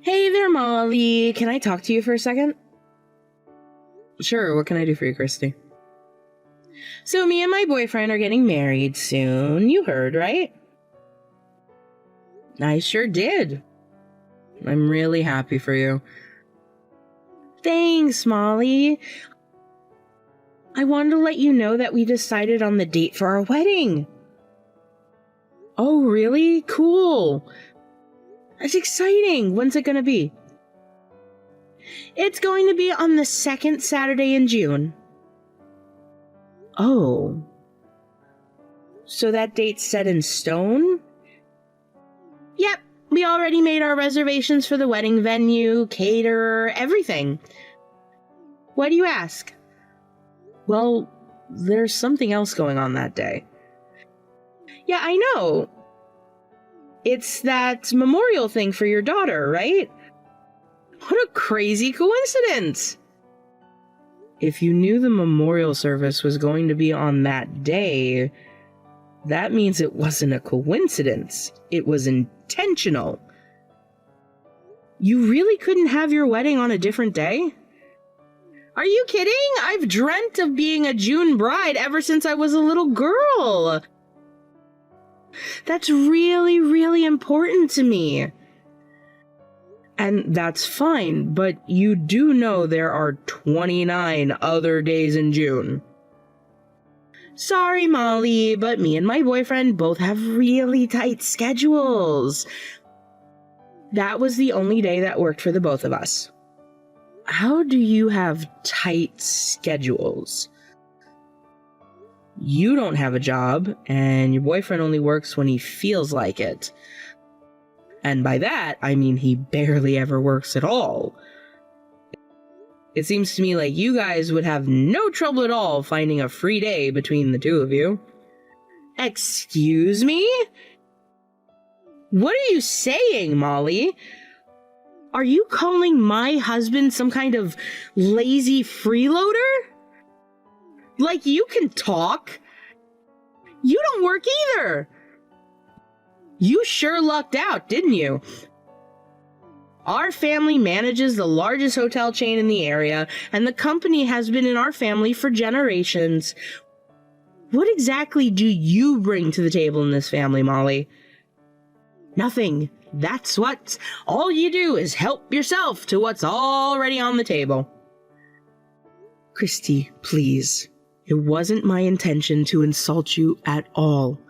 Hey there, Molly. Can I talk to you for a second? Sure, what can I do for you, Christy? So me and my boyfriend are getting married soon. You heard, right? I sure did. I'm really happy for you. Thanks, Molly. I wanted to let you know that we decided on the date for our wedding. Oh, really? Cool. That's exciting. When's it going to be? It's going to be on the second Saturday in June. Oh. So that date's set in stone? Yep, we already made our reservations for the wedding venue, caterer, everything. Why do you ask? Well, there's something else going on that day. Yeah, I know. It's that memorial thing for your daughter, right? What a crazy coincidence! If you knew the memorial service was going to be on that day, that means it wasn't a coincidence. It was intentional. You really couldn't have your wedding on a different day? Are you kidding? I've dreamt of being a June bride ever since I was a little girl. That's really, really important to me. And that's fine, but you do know there are 29 other days in June. Sorry, Molly, but me and my boyfriend both have really tight schedules. That was the only day that worked for the both of us. How do you have tight schedules? You don't have a job, and your boyfriend only works when he feels like it. And by that, I mean he barely ever works at all. It seems to me like you guys would have no trouble at all finding a free day between the two of you. Excuse me? What are you saying, Molly? Are you calling my husband some kind of lazy freeloader? Like you can talk? You don't work either. You sure lucked out, didn't you? Our family manages the largest hotel chain in the area, and the company has been in our family for generations. What exactly do you bring to the table in this family, Molly? Nothing. That's what. All you do is help yourself to what's already on the table. Christy, please. It wasn't my intention to insult you at all.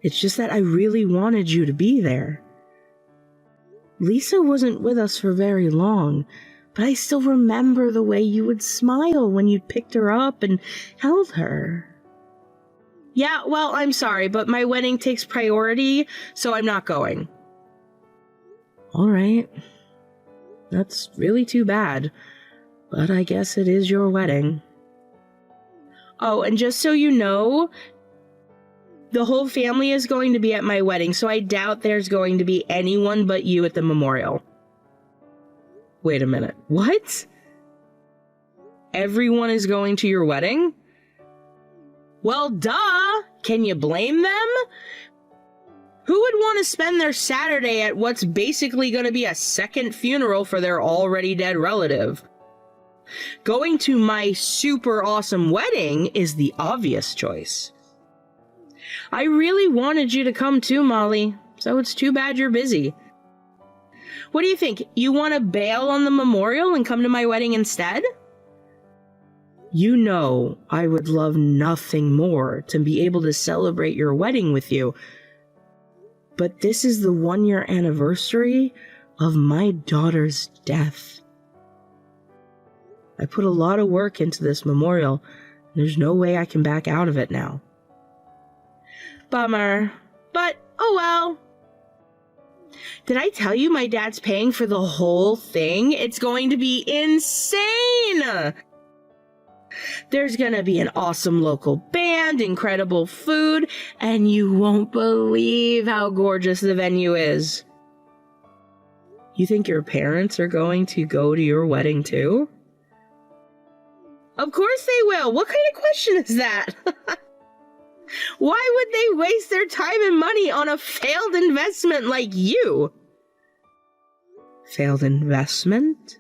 It's just that I really wanted you to be there. Lisa wasn't with us for very long, but I still remember the way you would smile when you picked her up and held her. Yeah, well, I'm sorry, but my wedding takes priority, so I'm not going. All right. That's really too bad, but I guess it is your wedding. Oh, and just so you know, the whole family is going to be at my wedding, so I doubt there's going to be anyone but you at the memorial. Wait a minute. What? Everyone is going to your wedding? Well, duh! Can you blame them? Who would want to spend their Saturday at what's basically going to be a second funeral for their already dead relative? Going to my super awesome wedding is the obvious choice. I really wanted you to come too, Molly, so it's too bad you're busy. What do you think? You want to bail on the memorial and come to my wedding instead? You know I would love nothing more to be able to celebrate your wedding with you. But this is the 1-year anniversary of my daughter's death. I put a lot of work into this memorial, and there's no way I can back out of it now. Bummer, but oh well. Did I tell you my dad's paying for the whole thing? It's going to be insane! There's gonna be an awesome local band, incredible food, and you won't believe how gorgeous the venue is. You think your parents are going to go to your wedding too? Of course they will. What kind of question is that? Why would they waste their time and money on a failed investment like you? Failed investment?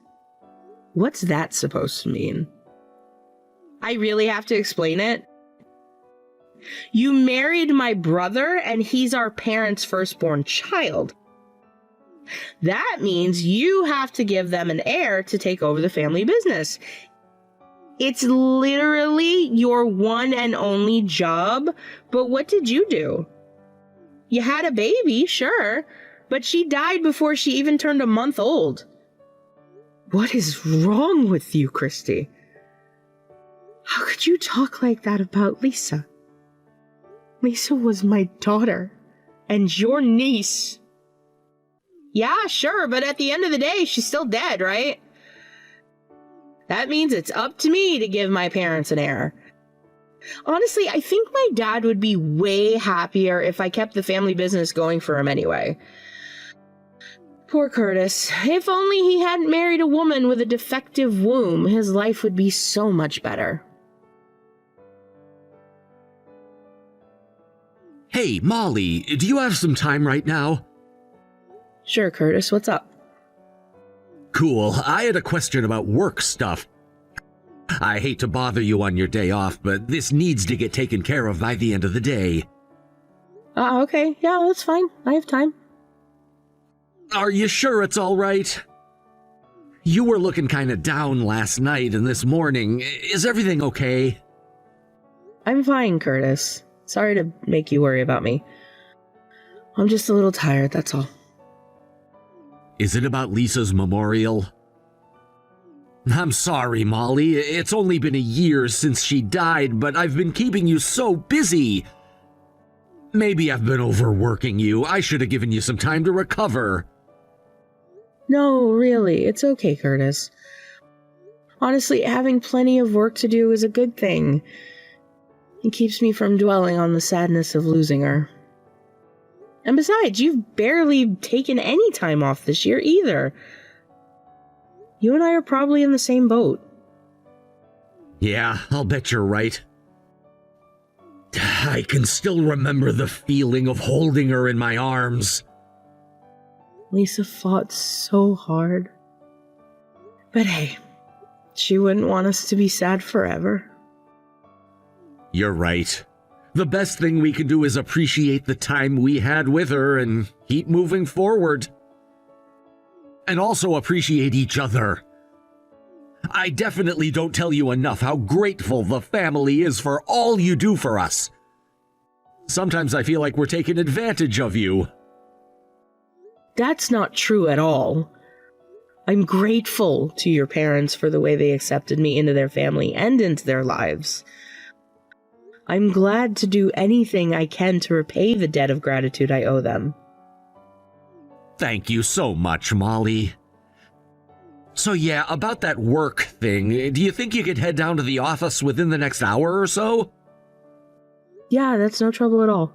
What's that supposed to mean? I really have to explain it? You married my brother and he's our parents' firstborn child. That means you have to give them an heir to take over the family business. It's literally your one and only job, but what did you do? You had a baby, sure, but she died before she even turned a month old. What is wrong with you, Christy? How could you talk like that about Lisa? Lisa was my daughter and your niece. Yeah, sure, but at the end of the day, she's still dead, right? That means it's up to me to give my parents an heir. Honestly, I think my dad would be way happier if I kept the family business going for him anyway. Poor Curtis. If only he hadn't married a woman with a defective womb, his life would be so much better. Hey, Molly, do you have some time right now? Sure, Curtis, what's up? Cool, I had a question about work stuff. I hate to bother you on your day off, but this needs to get taken care of by the end of the day. Okay, yeah, that's fine. I have time. Are you sure it's all right? You were looking kind of down last night and this morning. Is everything okay? I'm fine, Curtis. Sorry to make you worry about me. I'm just a little tired, that's all. Is it about Lisa's memorial? I'm sorry, Molly. It's only been a year since she died, but I've been keeping you so busy. Maybe I've been overworking you. I should have given you some time to recover. No, really, it's okay, Curtis. Honestly, having plenty of work to do is a good thing. It keeps me from dwelling on the sadness of losing her. And besides, you've barely taken any time off this year either. You and I are probably in the same boat. Yeah, I'll bet you're right. I can still remember the feeling of holding her in my arms. Lisa fought so hard. But hey, she wouldn't want us to be sad forever. You're right. The best thing we can do is appreciate the time we had with her and keep moving forward. And also appreciate each other. I definitely don't tell you enough how grateful the family is for all you do for us. Sometimes I feel like we're taking advantage of you. That's not true at all. I'm grateful to your parents for the way they accepted me into their family and into their lives. I'm glad to do anything I can to repay the debt of gratitude I owe them. Thank you so much, Molly. So yeah, about that work thing, do you think you could head down to the office within the next hour or so? Yeah, that's no trouble at all.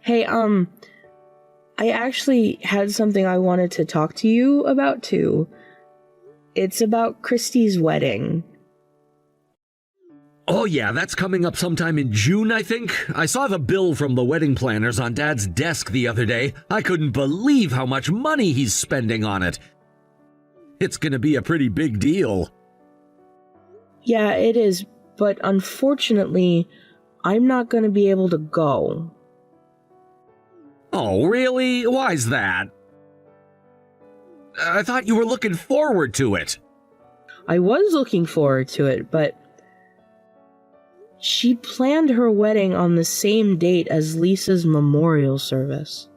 Hey, I actually had something I wanted to talk to you about too. It's about Christy's wedding. Oh yeah, that's coming up sometime in June, I think. I saw the bill from the wedding planners on Dad's desk the other day. I couldn't believe how much money he's spending on it. It's gonna be a pretty big deal. Yeah, it is, but unfortunately, I'm not gonna be able to go. Oh, really? Why's that? I thought you were looking forward to it. I was looking forward to it, but she planned her wedding on the same date as Lisa's memorial service.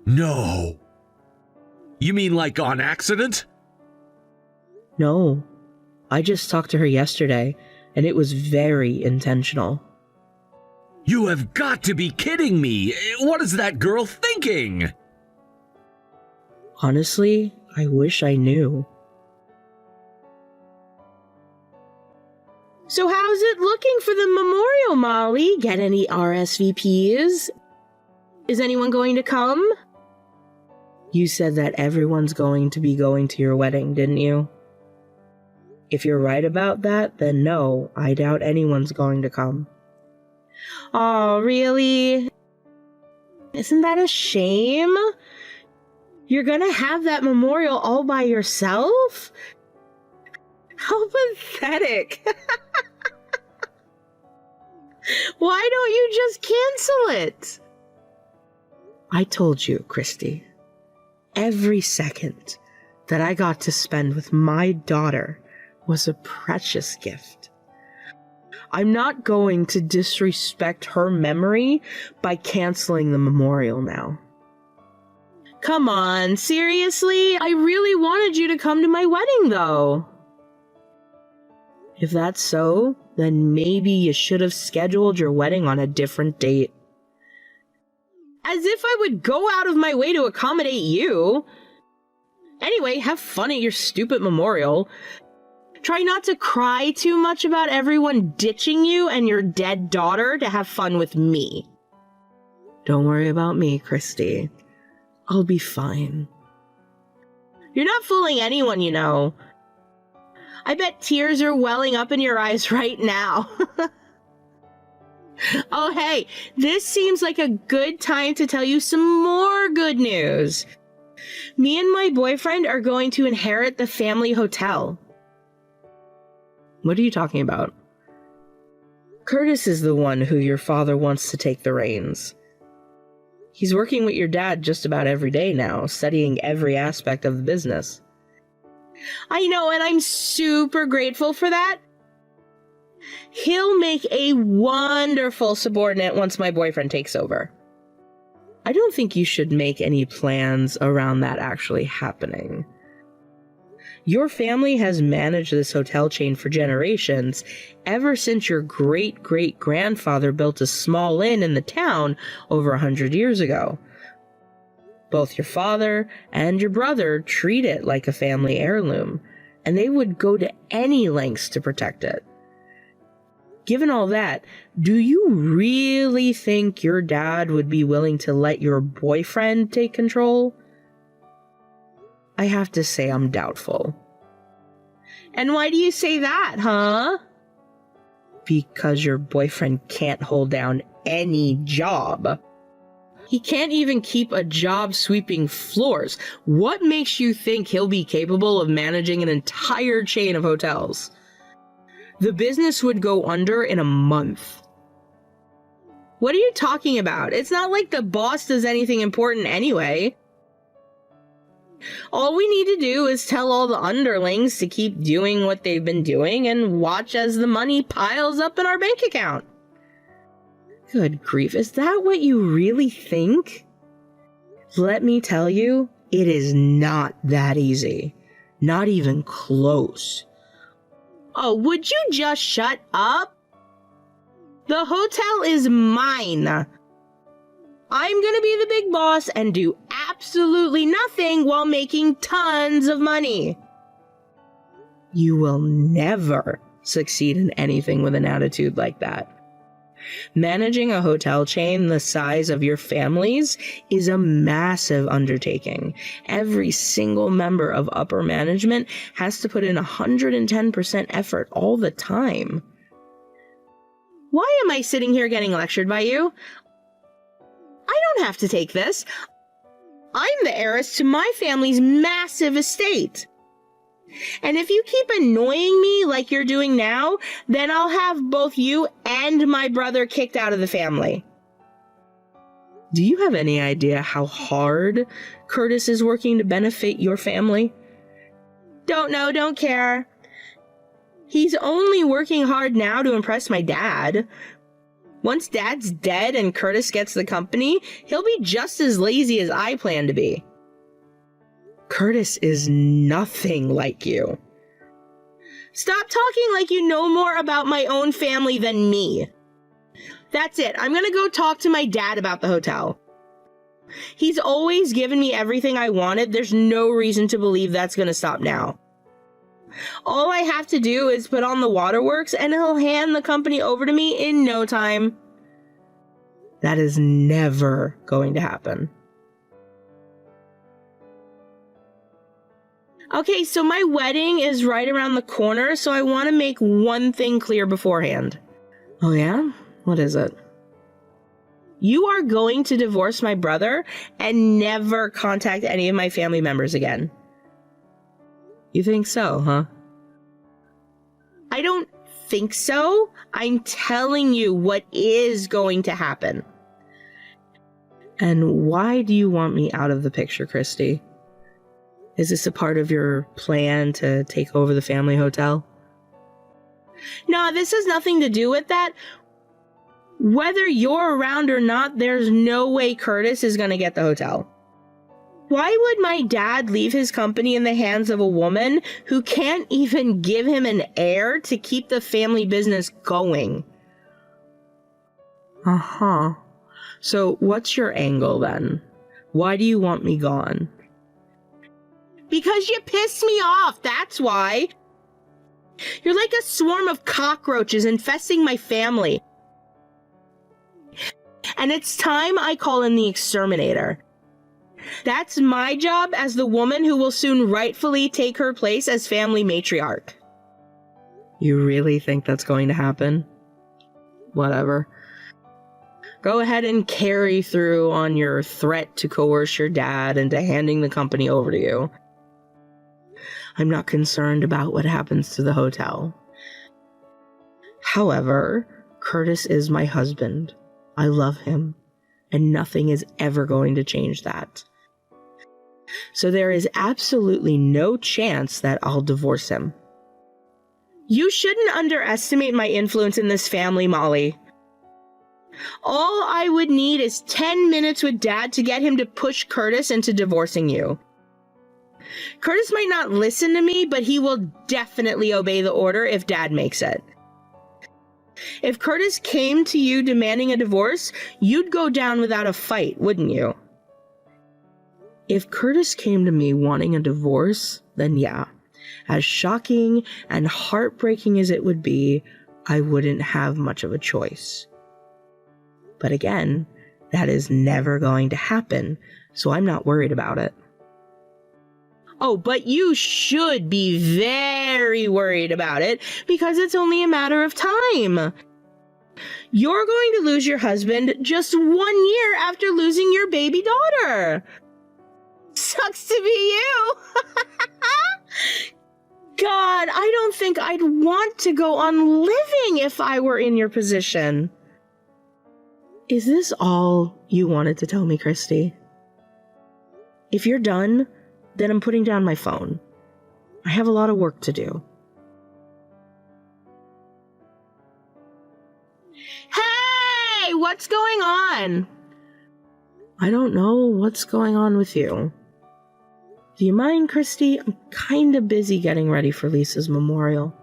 No. You mean like on accident? No. I just talked to her yesterday, and it was very intentional. You have got to be kidding me! What is that girl thinking? Honestly, I wish I knew. So how's it looking for the memorial, Molly? Get any RSVPs? Is anyone going to come? You said that everyone's going to be going to your wedding, didn't you? If you're right about that, then no, I doubt anyone's going to come. Oh, really? Isn't that a shame? You're gonna have that memorial all by yourself? How pathetic. Why don't you just cancel it? I told you, Christy, every second that I got to spend with my daughter was a precious gift. I'm not going to disrespect her memory by canceling the memorial now. Come on, seriously? I really wanted you to come to my wedding, though. If that's so, then maybe you should have scheduled your wedding on a different date. As if I would go out of my way to accommodate you. Anyway, have fun at your stupid memorial. Try not to cry too much about everyone ditching you and your dead daughter to have fun with me. Don't worry about me, Christy. I'll be fine. You're not fooling anyone, you know. I bet tears are welling up in your eyes right now. Oh, hey, this seems like a good time to tell you some more good news. Me and my boyfriend are going to inherit the family hotel. What are you talking about? Curtis is the one who your father wants to take the reins. He's working with your dad just about every day now, studying every aspect of the business. I know, and I'm super grateful for that. He'll make a wonderful subordinate once my boyfriend takes over. I don't think you should make any plans around that actually happening. Your family has managed this hotel chain for generations, ever since your great-great-grandfather built a small inn in the town over 100 years ago. Both your father and your brother treat it like a family heirloom, and they would go to any lengths to protect it. Given all that, do you really think your dad would be willing to let your boyfriend take control? I have to say I'm doubtful. And why do you say that, huh? Because your boyfriend can't hold down any job. He can't even keep a job sweeping floors. What makes you think he'll be capable of managing an entire chain of hotels? The business would go under in a month. What are you talking about? It's not like the boss does anything important anyway. All we need to do is tell all the underlings to keep doing what they've been doing and watch as the money piles up in our bank account. Good grief, is that what you really think? Let me tell you, it is not that easy. Not even close. Oh, would you just shut up? The hotel is mine. I'm gonna be the big boss and do absolutely nothing while making tons of money. You will never succeed in anything with an attitude like that. Managing a hotel chain the size of your family's is a massive undertaking. Every single member of upper management has to put in 110% effort all the time. Why am I sitting here getting lectured by you? I don't have to take this. I'm the heiress to my family's massive estate. And if you keep annoying me like you're doing now, then I'll have both you and my brother kicked out of the family. Do you have any idea how hard Curtis is working to benefit your family? Don't know, don't care. He's only working hard now to impress my dad. Once Dad's dead and Curtis gets the company, he'll be just as lazy as I plan to be. Curtis is nothing like you. Stop talking like you know more about my own family than me. That's it. I'm gonna go talk to my dad about the hotel. He's always given me everything I wanted. There's no reason to believe that's gonna stop now. All I have to do is put on the waterworks and he'll hand the company over to me in no time. That is never going to happen. Okay, so my wedding is right around the corner, so I want to make one thing clear beforehand. Oh yeah? What is it? You are going to divorce my brother and never contact any of my family members again. You think so, huh? I don't think so. I'm telling you what is going to happen. And why do you want me out of the picture, Christy? Is this a part of your plan to take over the family hotel? No, this has nothing to do with that. Whether you're around or not, there's no way Curtis is going to get the hotel. Why would my dad leave his company in the hands of a woman who can't even give him an heir to keep the family business going? Uh-huh. So what's your angle then? Why do you want me gone? Because you pissed me off, that's why. You're like a swarm of cockroaches infesting my family. And it's time I call in the exterminator. That's my job as the woman who will soon rightfully take her place as family matriarch. You really think that's going to happen? Whatever. Go ahead and carry through on your threat to coerce your dad into handing the company over to you. I'm not concerned about what happens to the hotel. However, Curtis is my husband. I love him, and nothing is ever going to change that. So there is absolutely no chance that I'll divorce him. You shouldn't underestimate my influence in this family, Molly. All I would need is 10 minutes with Dad to get him to push Curtis into divorcing you. Curtis might not listen to me, but he will definitely obey the order if Dad makes it. If Curtis came to you demanding a divorce, you'd go down without a fight, wouldn't you? If Curtis came to me wanting a divorce, then yeah. As shocking and heartbreaking as it would be, I wouldn't have much of a choice. But again, that is never going to happen, so I'm not worried about it. Oh, but you should be very worried about it because it's only a matter of time. You're going to lose your husband just 1 year after losing your baby daughter. Sucks to be you. God, I don't think I'd want to go on living if I were in your position. Is this all you wanted to tell me, Christy? If you're done, then I'm putting down my phone. I have a lot of work to do. Hey, what's going on? I don't know what's going on with you. Do you mind, Christy? I'm kind of busy getting ready for Lisa's memorial.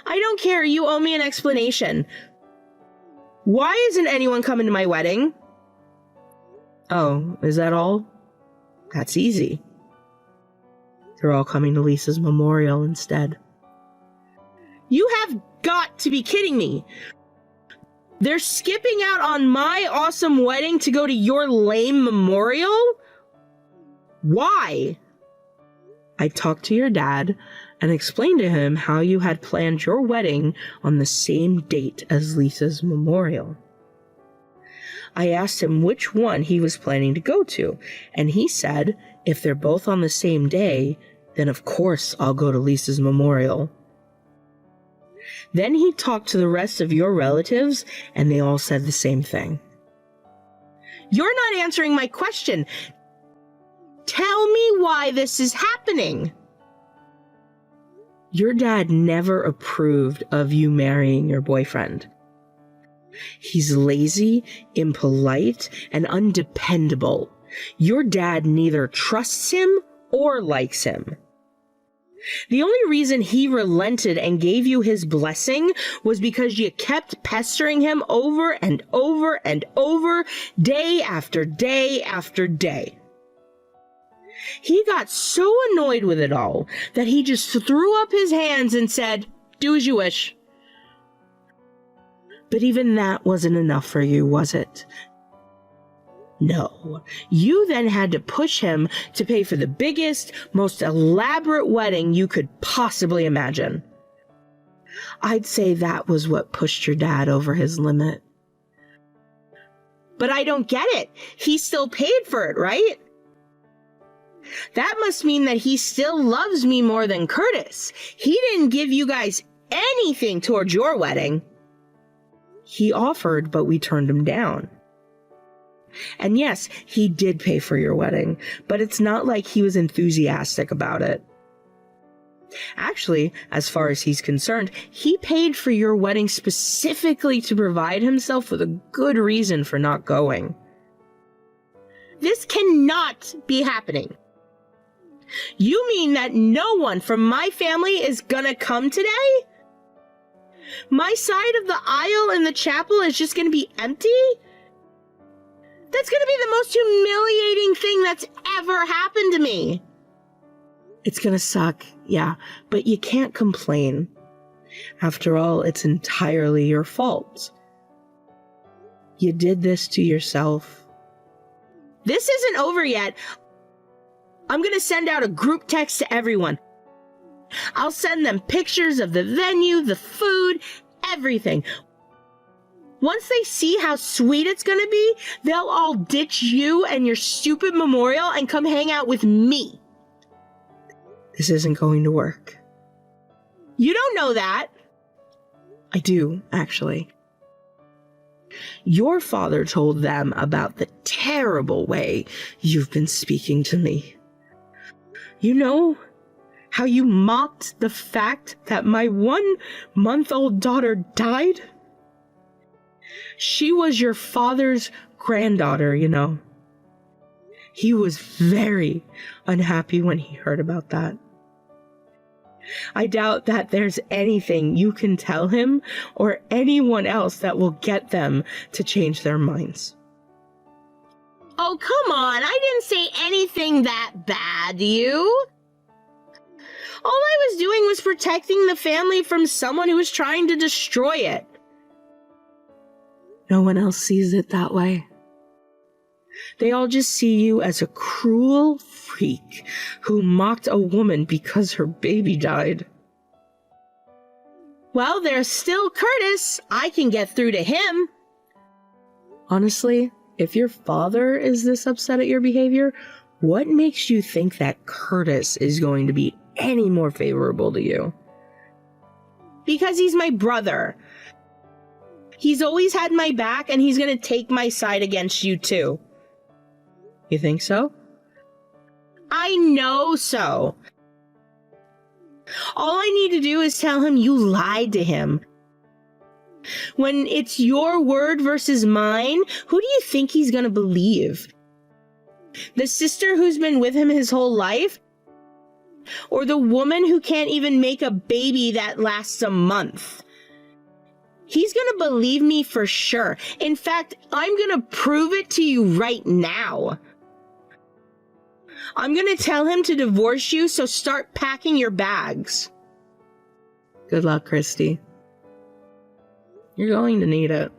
I don't care. You owe me an explanation. Why isn't anyone coming to my wedding? Oh, is that all? That's easy. They're all coming to Lisa's memorial instead. You have got to be kidding me. They're skipping out on my awesome wedding to go to your lame memorial? Why? I talked to your dad and explained to him how you had planned your wedding on the same date as Lisa's memorial. I asked him which one he was planning to go to, and he said if they're both on the same day, then of course I'll go to Lisa's memorial. Then he talked to the rest of your relatives, and they all said the same thing. You're not answering my question. Tell me why this is happening. Your dad never approved of you marrying your boyfriend. He's lazy, impolite, and undependable. Your dad neither trusts him or likes him. The only reason he relented and gave you his blessing was because you kept pestering him over and over and over, day after day after day. He got so annoyed with it all that he just threw up his hands and said, "Do as you wish." But even that wasn't enough for you, was it? No, you then had to push him to pay for the biggest, most elaborate wedding you could possibly imagine. I'd say that was what pushed your dad over his limit. But I don't get it. He still paid for it, right? That must mean that he still loves me more than Curtis. He didn't give you guys anything towards your wedding. He offered, but we turned him down. And yes, he did pay for your wedding, but it's not like he was enthusiastic about it. Actually, as far as he's concerned, he paid for your wedding specifically to provide himself with a good reason for not going. This cannot be happening. You mean that no one from my family is gonna come today? My side of the aisle in the chapel is just gonna be empty? That's gonna be the most humiliating thing that's ever happened to me. It's gonna suck, yeah, but you can't complain. After all, it's entirely your fault. You did this to yourself. This isn't over yet. I'm gonna send out a group text to everyone. I'll send them pictures of the venue, the food, everything. Once they see how sweet it's gonna be, they'll all ditch you and your stupid memorial and come hang out with me. This isn't going to work. You don't know that. I do, actually. Your father told them about the terrible way you've been speaking to me. You know how you mocked the fact that my 1-month-old daughter died? She was your father's granddaughter, you know. He was very unhappy when he heard about that. I doubt that there's anything you can tell him or anyone else that will get them to change their minds. Oh, come on. I didn't say anything that bad to you. All I was doing was protecting the family from someone who was trying to destroy it. No one else sees it that way. They all just see you as a cruel freak who mocked a woman because her baby died. Well, there's still Curtis. I can get through to him. Honestly, if your father is this upset at your behavior, what makes you think that Curtis is going to be any more favorable to you? Because he's my brother. He's always had my back, and he's going to take my side against you too. You think so? I know so. All I need to do is tell him you lied to him. When it's your word versus mine, who do you think he's going to believe? The sister who's been with him his whole life? Or the woman who can't even make a baby that lasts a month? He's going to believe me for sure. In fact, I'm going to prove it to you right now. I'm going to tell him to divorce you, so start packing your bags. Good luck, Christy. You're going to need it.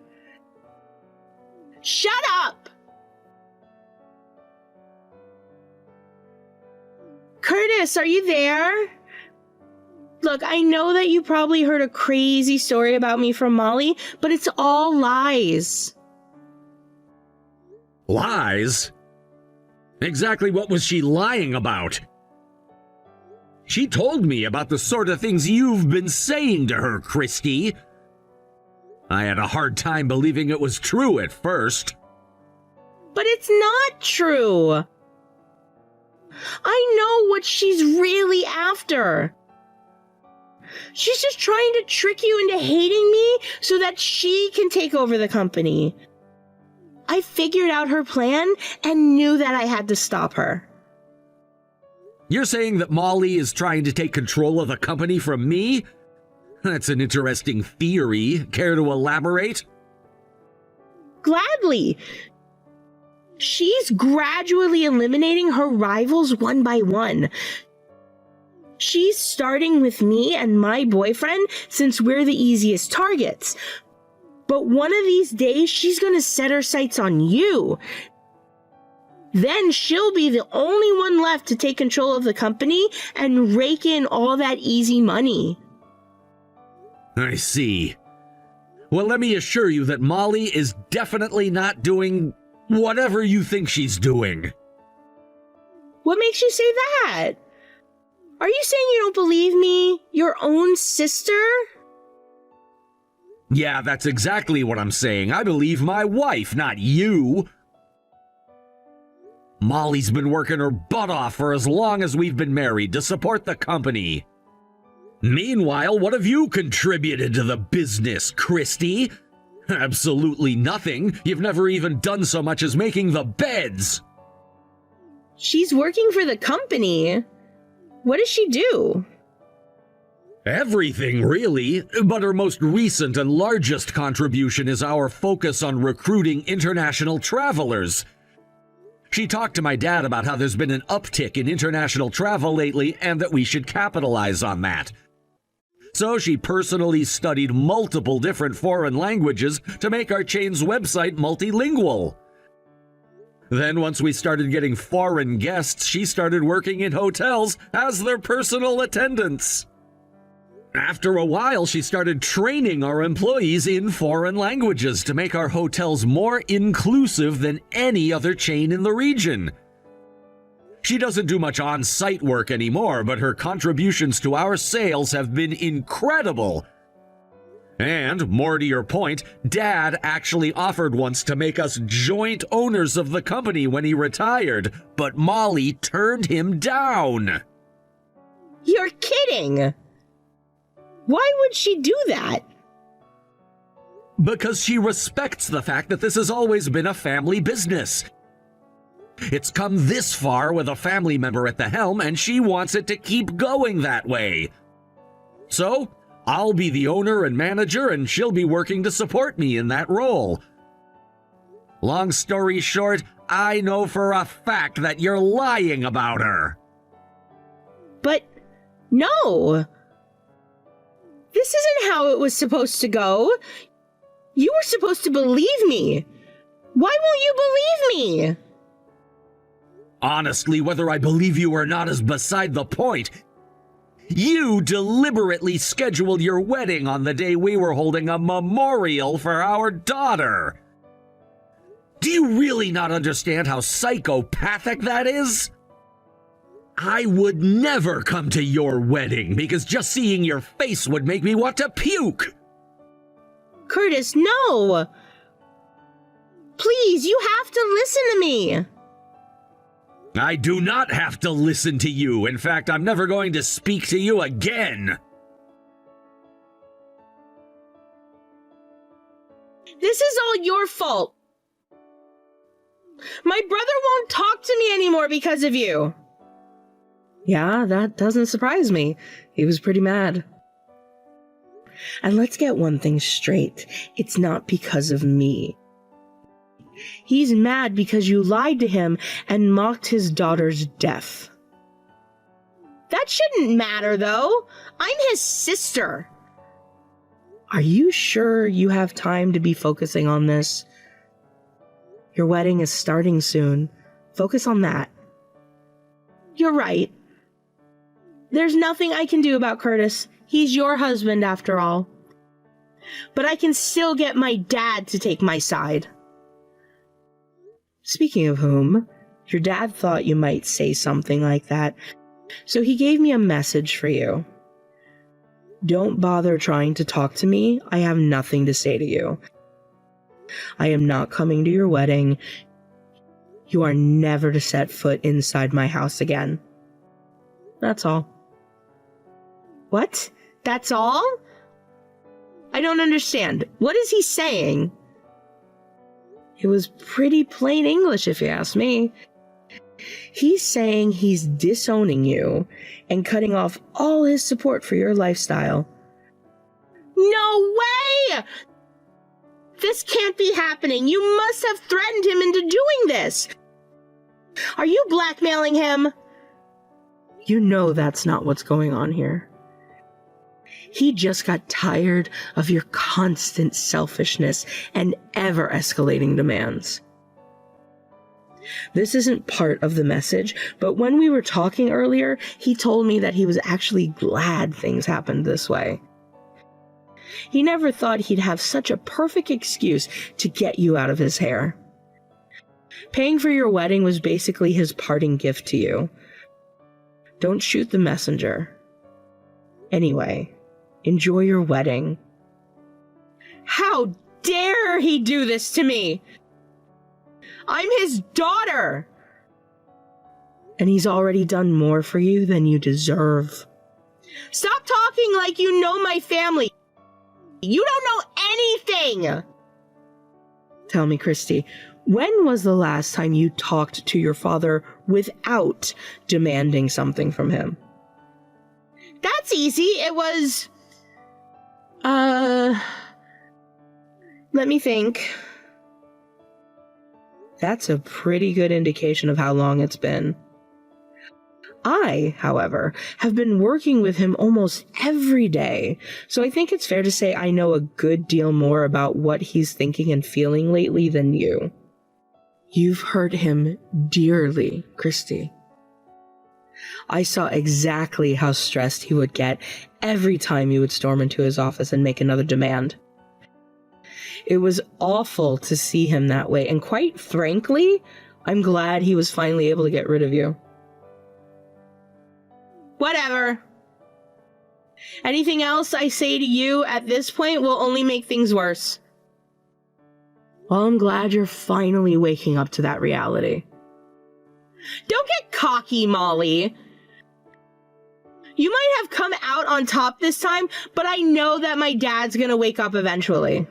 Shut up! Curtis, are you there? Look, I know that you probably heard a crazy story about me from Molly, but it's all lies. Lies? Exactly what was she lying about? She told me about the sort of things you've been saying to her, Christy. I had a hard time believing it was true at first. But it's not true. I know what she's really after. She's just trying to trick you into hating me so that she can take over the company. I figured out her plan and knew that I had to stop her. You're saying that Molly is trying to take control of the company from me? That's an interesting theory. Care to elaborate? Gladly. She's gradually eliminating her rivals one by one. She's starting with me and my boyfriend since we're the easiest targets. But one of these days, she's going to set her sights on you. Then she'll be the only one left to take control of the company and rake in all that easy money. I see. Well, let me assure you that Molly is definitely not doing whatever you think she's doing. What makes you say that? Are you saying you don't believe me? Your own sister? Yeah, that's exactly what I'm saying. I believe my wife, not you. Molly's been working her butt off for as long as we've been married to support the company. Meanwhile, what have you contributed to the business, Christy? Absolutely nothing. You've never even done so much as making the beds. She's working for the company. What does she do? Everything, really. But her most recent and largest contribution is our focus on recruiting international travelers. She talked to my dad about how there's been an uptick in international travel lately and that we should capitalize on that. So she personally studied multiple different foreign languages to make our chain's website multilingual. Then once we started getting foreign guests, she started working in hotels as their personal attendants. After a while, she started training our employees in foreign languages to make our hotels more inclusive than any other chain in the region. She doesn't do much on-site work anymore, but her contributions to our sales have been incredible. And, more to your point, Dad actually offered once to make us joint owners of the company when he retired, but Molly turned him down. You're kidding! Why would she do that? Because she respects the fact that this has always been a family business. It's come this far with a family member at the helm, and she wants it to keep going that way. So, I'll be the owner and manager, and she'll be working to support me in that role. Long story short, I know for a fact that you're lying about her. But no! This isn't how it was supposed to go. You were supposed to believe me. Why won't you believe me? Honestly, whether I believe you or not is beside the point. You deliberately scheduled your wedding on the day we were holding a memorial for our daughter. Do you really not understand how psychopathic that is? I would never come to your wedding because just seeing your face would make me want to puke. Curtis, no! Please, you have to listen to me. I do not have to listen to you. In fact, I'm never going to speak to you again. This is all your fault. My brother won't talk to me anymore because of you. Yeah, that doesn't surprise me. He was pretty mad. And let's get one thing straight. It's not because of me. He's mad because you lied to him and mocked his daughter's death. That shouldn't matter, though. I'm his sister. Are you sure you have time to be focusing on this? Your wedding is starting soon. Focus on that. You're right. There's nothing I can do about Curtis. He's your husband, after all. But I can still get my dad to take my side. Speaking of whom, your dad thought you might say something like that, so he gave me a message for you. Don't bother trying to talk to me. I have nothing to say to you. I am not coming to your wedding. You are never to set foot inside my house again. That's all. What? That's all? I don't understand. What is he saying? It was pretty plain English, if you ask me. He's saying he's disowning you and cutting off all his support for your lifestyle. No way! This can't be happening. You must have threatened him into doing this. Are you blackmailing him? You know that's not what's going on here. He just got tired of your constant selfishness and ever-escalating demands. This isn't part of the message, but when we were talking earlier, he told me that he was actually glad things happened this way. He never thought he'd have such a perfect excuse to get you out of his hair. Paying for your wedding was basically his parting gift to you. Don't shoot the messenger. Anyway, enjoy your wedding. How dare he do this to me? I'm his daughter! And he's already done more for you than you deserve. Stop talking like you know my family. You don't know anything! Tell me, Christy, when was the last time you talked to your father without demanding something from him? That's easy. It was... Let me think. That's a pretty good indication of how long it's been. I, however, have been working with him almost every day, so I think it's fair to say I know a good deal more about what he's thinking and feeling lately than you. You've hurt him dearly, Christy. I saw exactly how stressed he would get every time you would storm into his office and make another demand. It was awful to see him that way, and quite frankly, I'm glad he was finally able to get rid of you. Whatever. Anything else I say to you at this point will only make things worse. Well, I'm glad you're finally waking up to that reality. Don't get cocky, Molly. You might have come out on top this time, but I know that my dad's gonna wake up eventually.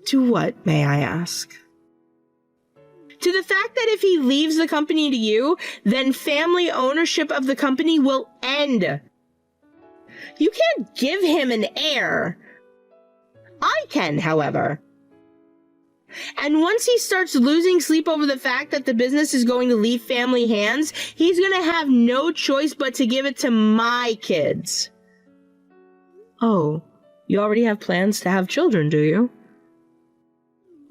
To what, may I ask? To the fact that if he leaves the company to you, then family ownership of the company will end. You can't give him an heir. I can, however. And once he starts losing sleep over the fact that the business is going to leave family hands, he's going to have no choice but to give it to my kids. Oh, you already have plans to have children, do you?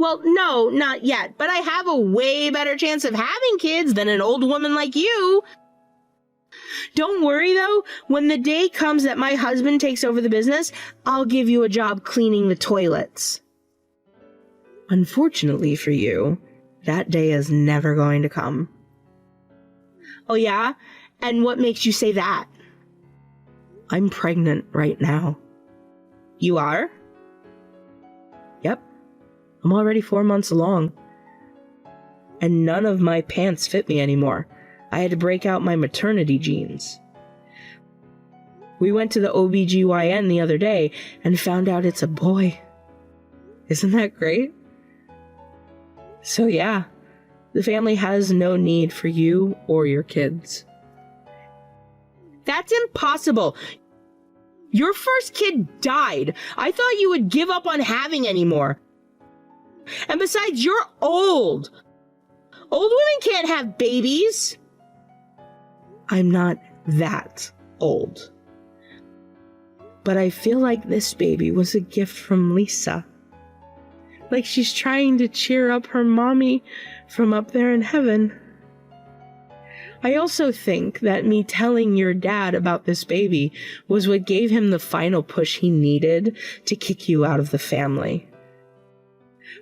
Well, no, not yet, but I have a way better chance of having kids than an old woman like you. Don't worry, though. When the day comes that my husband takes over the business, I'll give you a job cleaning the toilets. Unfortunately for you, that day is never going to come. Oh, yeah? And what makes you say that? I'm pregnant right now. You are? Yep. I'm already 4 months along. And none of my pants fit me anymore. I had to break out my maternity jeans. We went to the OBGYN the other day and found out it's a boy. Isn't that great? So yeah, the family has no need for you or your kids. That's impossible. Your first kid died. I thought you would give up on having any more. And besides, you're old. Old women can't have babies. I'm not that old. But I feel like this baby was a gift from Lisa. Like she's trying to cheer up her mommy from up there in heaven. I also think that me telling your dad about this baby was what gave him the final push he needed to kick you out of the family.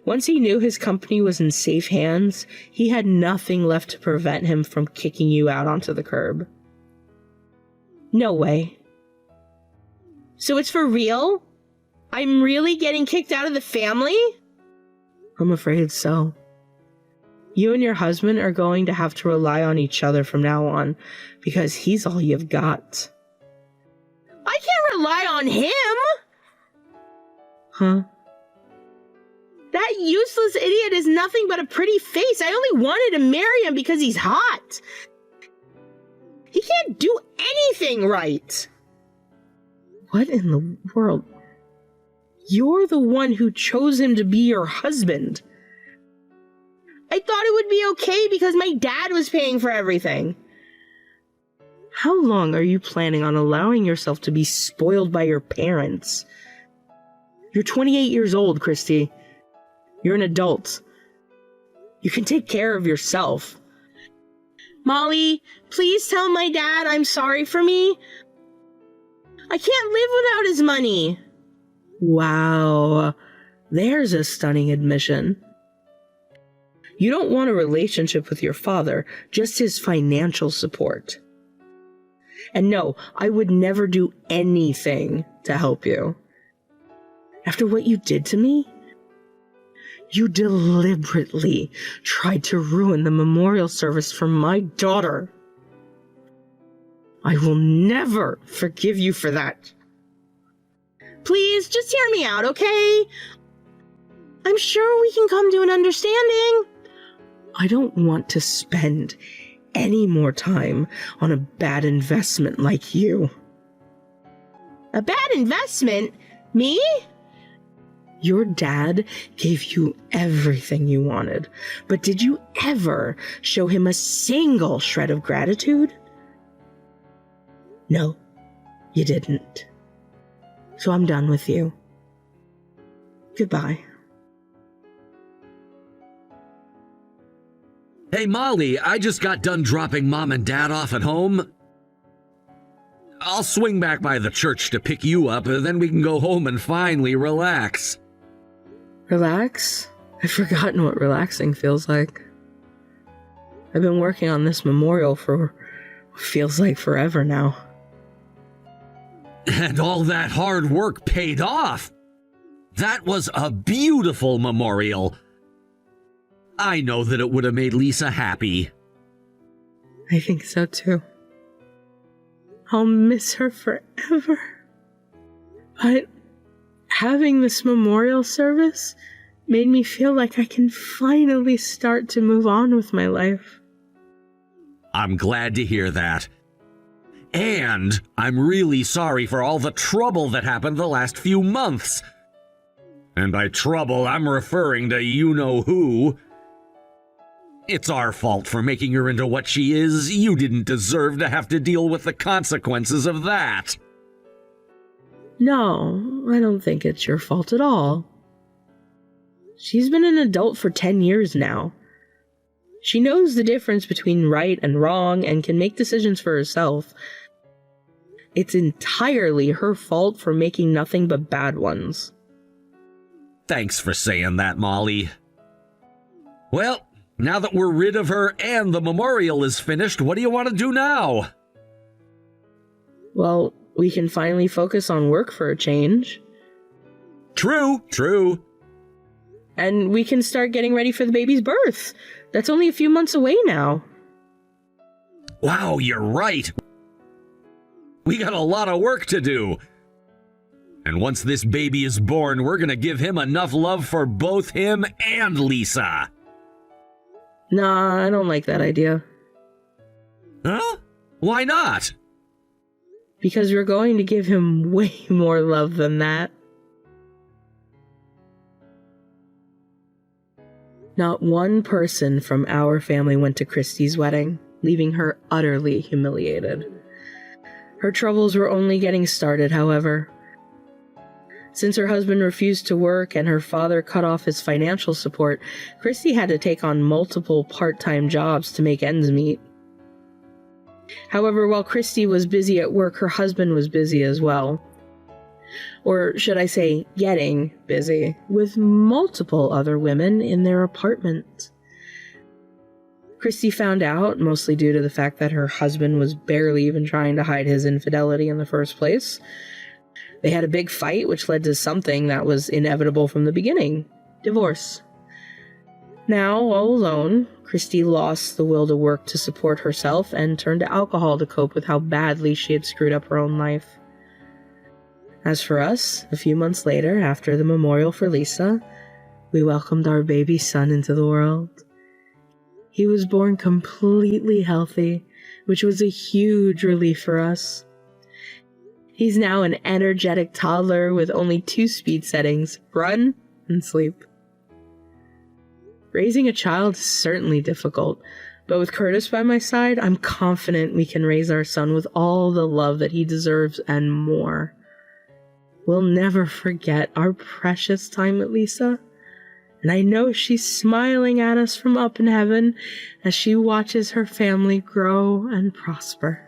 Once he knew his company was in safe hands, he had nothing left to prevent him from kicking you out onto the curb. No way. So it's for real? I'm really getting kicked out of the family? I'm afraid so. You and your husband are going to have to rely on each other from now on, because he's all you've got. I can't rely on him! Huh? That useless idiot is nothing but a pretty face. I only wanted to marry him because he's hot. He can't do anything right. What in the world? You're the one who chose him to be your husband. I thought it would be okay because my dad was paying for everything. How long are you planning on allowing yourself to be spoiled by your parents? You're 28 years old, Christy. You're an adult. You can take care of yourself. Molly, please tell my dad I'm sorry for me. I can't live without his money. Wow, there's a stunning admission. You don't want a relationship with your father, just his financial support. And no, I would never do anything to help you. After what you did to me, you deliberately tried to ruin the memorial service for my daughter. I will never forgive you for that. Please, just hear me out, okay? I'm sure we can come to an understanding. I don't want to spend any more time on a bad investment like you. A bad investment? Me? Your dad gave you everything you wanted, but did you ever show him a single shred of gratitude? No, you didn't. So I'm done with you. Goodbye. Hey, Molly, I just got done dropping Mom and Dad off at home. I'll swing back by the church to pick you up, and then we can go home and finally relax. Relax? I've forgotten what relaxing feels like. I've been working on this memorial for what feels like forever now. And all that hard work paid off. That was a beautiful memorial. I know that it would have made Lisa happy. I think so too. I'll miss her forever. But having this memorial service made me feel like I can finally start to move on with my life. I'm glad to hear that. And I'm really sorry for all the trouble that happened the last few months. And by trouble, I'm referring to you-know-who. It's our fault for making her into what she is. You didn't deserve to have to deal with the consequences of that. No, I don't think it's your fault at all. She's been an adult for 10 years now. She knows the difference between right and wrong and can make decisions for herself. It's entirely her fault for making nothing but bad ones. Thanks for saying that, Molly. Well, now that we're rid of her and the memorial is finished, what do you want to do now? Well, we can finally focus on work for a change. True. And we can start getting ready for the baby's birth. That's only a few months away now. Wow, you're right. We got a lot of work to do. And once this baby is born, we're gonna give him enough love for both him and Lisa. Nah, I don't like that idea. Huh? Why not? Because we're going to give him way more love than that. Not one person from our family went to Christy's wedding, leaving her utterly humiliated. Her troubles were only getting started, however. Since her husband refused to work and her father cut off his financial support, Christy had to take on multiple part-time jobs to make ends meet. However, while Christy was busy at work, her husband was busy as well. Or should I say, getting busy, with multiple other women in their apartment. Christy found out, mostly due to the fact that her husband was barely even trying to hide his infidelity in the first place. They had a big fight, which led to something that was inevitable from the beginning: divorce. Now, all alone, Christy lost the will to work to support herself and turned to alcohol to cope with how badly she had screwed up her own life. As for us, a few months later, after the memorial for Lisa, we welcomed our baby son into the world. He was born completely healthy, which was a huge relief for us. He's now an energetic toddler with only 2 speed settings: run and sleep. Raising a child is certainly difficult, but with Curtis by my side, I'm confident we can raise our son with all the love that he deserves and more. We'll never forget our precious time with Lisa, and I know she's smiling at us from up in heaven as she watches her family grow and prosper.